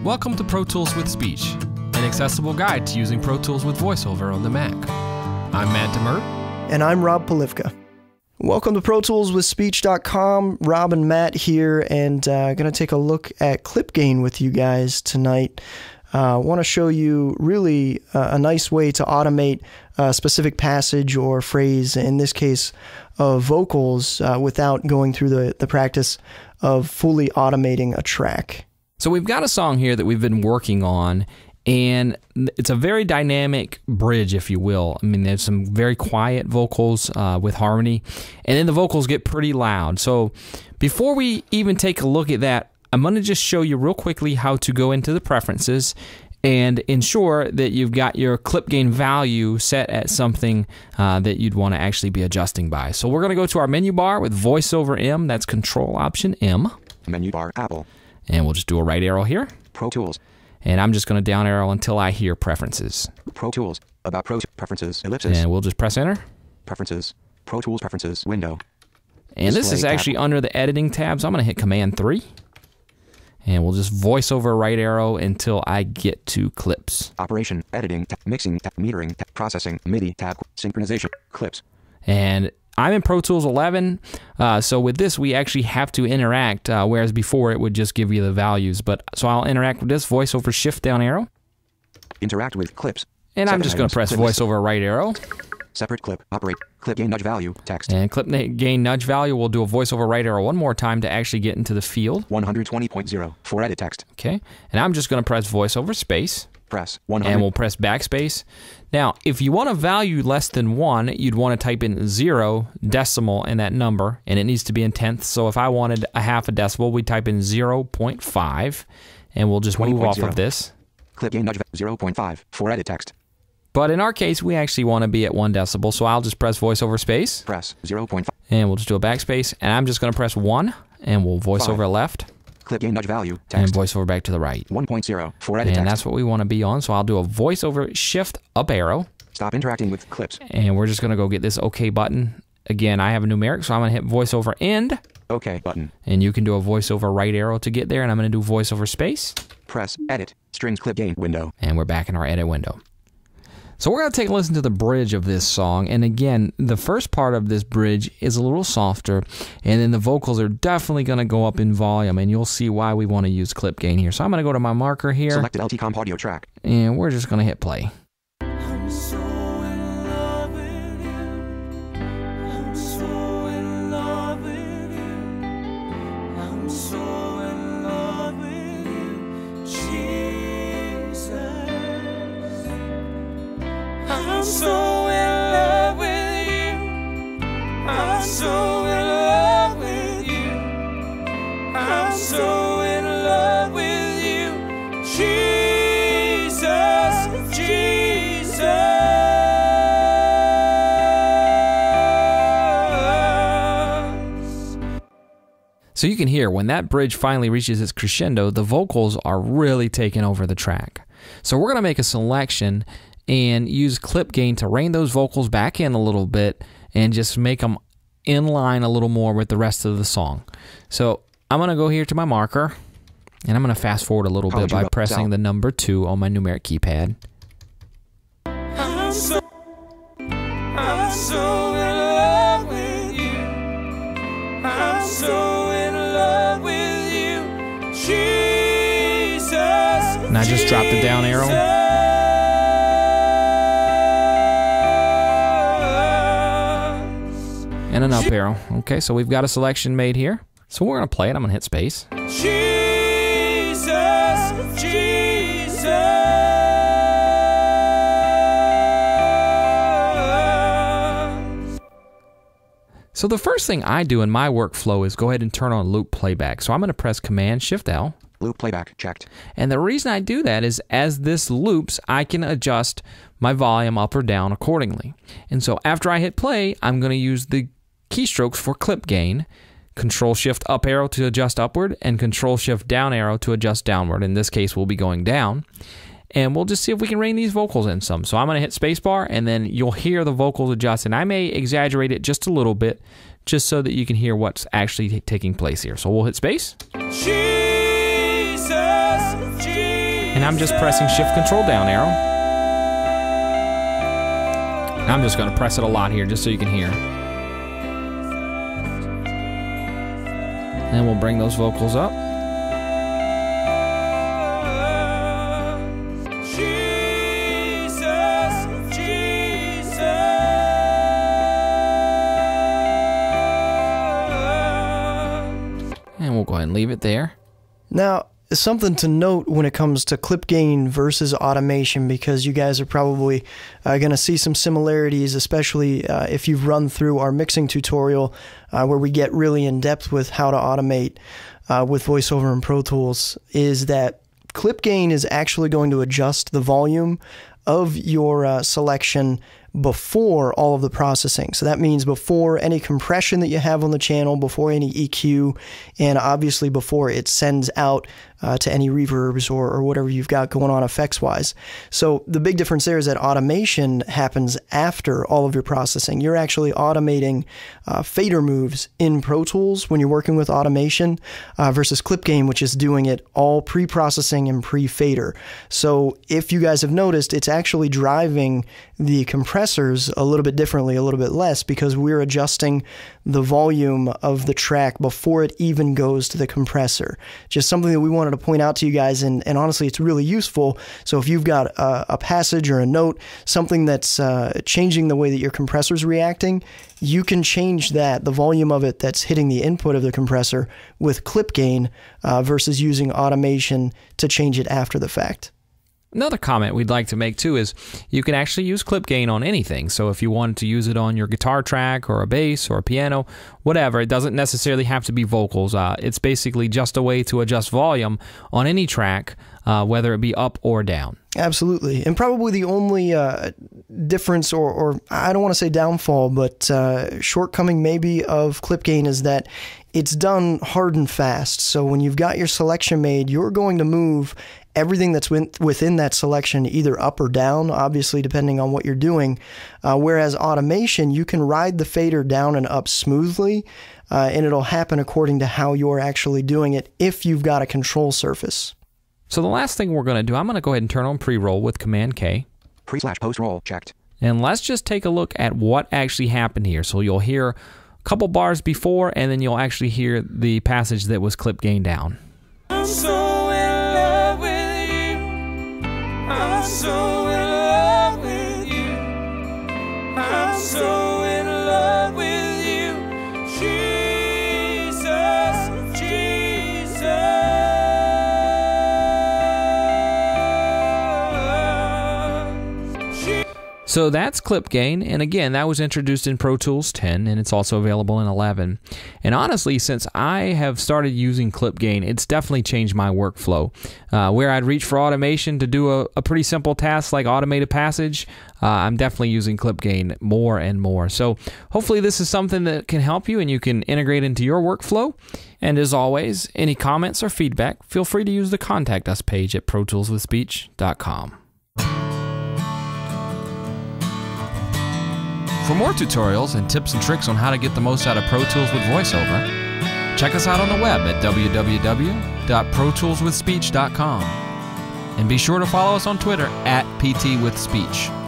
Welcome to Pro Tools with Speech, an accessible guide to using Pro Tools with VoiceOver on the Mac. I'm Matt Demert. And I'm Rob Polivka. Welcome to ProToolsWithSpeech.com. Rob and Matt here, and going to take a look at clip gain with you guys tonight. I want to show you really a nice way to automate a specific passage or phrase, in this case of vocals, without going through the practice of fully automating a track. So we've got a song here that we've been working on, and it's a very dynamic bridge, if you will. I mean, there's some very quiet vocals with harmony, and then the vocals get pretty loud. So before we even take a look at that, I'm going to just show you real quickly how to go into the preferences and ensure that you've got your clip gain value set at something that you'd want to actually be adjusting by. So we're going to go to our menu bar with VoiceOver M. That's Control Option M. Menu bar, Apple. And we'll just do a right arrow here. Pro Tools. And I'm just going to down arrow until I hear Preferences. Pro Tools. About Pro Preferences. Ellipsis. And we'll just press Enter. Preferences. Pro Tools Preferences. Window. And this is actually under the Editing tab, so I'm going to hit Command 3. And we'll just voice over right arrow until I get to Clips. Operation. Editing. Mixing. Metering. Processing. MIDI. Tab. Synchronization. Clips. And I'm in Pro Tools 11, so with this we actually have to interact, whereas before it would just give you the values. But so I'll interact with this, voice over shift down arrow. Interact with clips. And I'm just going to press voice over right arrow. Separate clip. Operate. Clip gain nudge value. Text. And clip gain nudge value, we'll do a voice over right arrow one more time to actually get into the field. 120.0 for edit text. Okay, and I'm just going to press voice over space. Press 100. And we'll press backspace. Now, if you want a value less than 1, you'd want to type in 0 decimal in that number, and it needs to be in tenths. So if I wanted a half a decibel, we'd type in 0.5, and we'll just move off of this. Clip gain nudge 0.5 for edit text. But in our case, we actually want to be at 1 decibel, so I'll just press voice over space. Press 0.5. And we'll just do a backspace, and I'm just going to press 1, and we'll voice over left. Clip gain nudge value. Text. And voice over back to the right. 1.0 for edit text. And that's what we want to be on, so I'll do a voice over shift up arrow. Stop interacting with clips. And we're just going to go get this OK button. Again, I have a numeric, so I'm going to hit voice over end. OK button. And you can do a voice over right arrow to get there, and I'm going to do voice over space. Press edit strings clip gain window. And we're back in our edit window. So we're going to take a listen to the bridge of this song, and again, the first part of this bridge is a little softer, and then the vocals are definitely going to go up in volume, and you'll see why we want to use clip gain here. So I'm going to go to my marker here. Selected LT Comp audio track. And we're just going to hit play. I'm so in love with you. I'm so in love with you. I'm so in love with you, Jesus. I'm so in love with you. I'm so in love with you. I'm so in love with you, Jesus, Jesus. So you can hear when that bridge finally reaches its crescendo, the vocals are really taking over the track. So we're going to make a selection and use clip gain to rein those vocals back in a little bit and just make them in line a little more with the rest of the song. So I'm going to go here to my marker, and I'm going to fast forward a little bit by pressing the number 2 on my numeric keypad. I'm so in love with you. I'm so in love with you, Jesus. And I just dropped the down arrow. And an up arrow. Okay, so we've got a selection made here. So we're going to play it. I'm going to hit space. Jesus, Jesus. So the first thing I do in my workflow is go ahead and turn on loop playback. So I'm going to press Command-Shift-L. Loop playback checked. And the reason I do that is as this loops, I can adjust my volume up or down accordingly. And so after I hit play, I'm going to use the keystrokes for clip gain. Control-Shift up arrow to adjust upward, and Control-Shift down arrow to adjust downward. In this case, we'll be going down. And we'll just see if we can rein these vocals in some. So I'm going to hit spacebar, and then you'll hear the vocals adjust. And I may exaggerate it just a little bit, just so that you can hear what's actually taking place here. So we'll hit space. Jesus, Jesus. And I'm just pressing Shift Control down arrow. And I'm just going to press it a lot here just so you can hear. And we'll bring those vocals up. And we'll go ahead and leave it there. Now, something to note when it comes to clip gain versus automation, because you guys are probably going to see some similarities, especially if you've run through our mixing tutorial where we get really in depth with how to automate with VoiceOver and Pro Tools, is that clip gain is actually going to adjust the volume of your selection before all of the processing. So that means before any compression that you have on the channel, before any EQ, and obviously before it sends out to any reverbs or whatever you've got going on effects-wise. So the big difference there is that automation happens after all of your processing. You're actually automating fader moves in Pro Tools when you're working with automation versus clip gain, which is doing it all pre-processing and pre-fader. So if you guys have noticed, it's actually driving the compressors a little bit differently, a little bit less, because we're adjusting the volume of the track before it even goes to the compressor. Just something that we wanted to point out to you guys, and honestly, it's really useful. So if you've got a passage or a note, something that's changing the way that your compressor's reacting, you can change that, the volume of it that's hitting the input of the compressor, with clip gain versus using automation to change it after the fact. Another comment we'd like to make too is you can actually use clip gain on anything. So if you wanted to use it on your guitar track or a bass or a piano, whatever, it doesn't necessarily have to be vocals. It's basically just a way to adjust volume on any track, whether it be up or down. Absolutely. And probably the only difference, or I don't want to say downfall, but shortcoming maybe of clip gain is that it's done hard and fast. So when you've got your selection made, you're going to move everything that's within that selection either up or down, obviously depending on what you're doing. Whereas automation, you can ride the fader down and up smoothly, and it'll happen according to how you're actually doing it if you've got a control surface. So the last thing we're going to do, I'm going to go ahead and turn on pre-roll with Command K. Pre/post roll checked. And let's just take a look at what actually happened here. So you'll hear a couple bars before, and then you'll actually hear the passage that was clip gained down. I'm so in love with you. I'm so in love with you. I'm so in love with you. Jesus, Jesus. So that's clip gain, and again, that was introduced in Pro Tools 10, and it's also available in 11. And honestly, since I have started using clip gain, it's definitely changed my workflow. Where I'd reach for automation to do a pretty simple task like automate a passage, I'm definitely using clip gain more and more. So hopefully this is something that can help you and you can integrate into your workflow. And as always, any comments or feedback, feel free to use the Contact Us page at ProToolsWithSpeech.com. For more tutorials and tips and tricks on how to get the most out of Pro Tools with VoiceOver, check us out on the web at www.ProToolsWithSpeech.com. And be sure to follow us on Twitter at PTWithSpeech.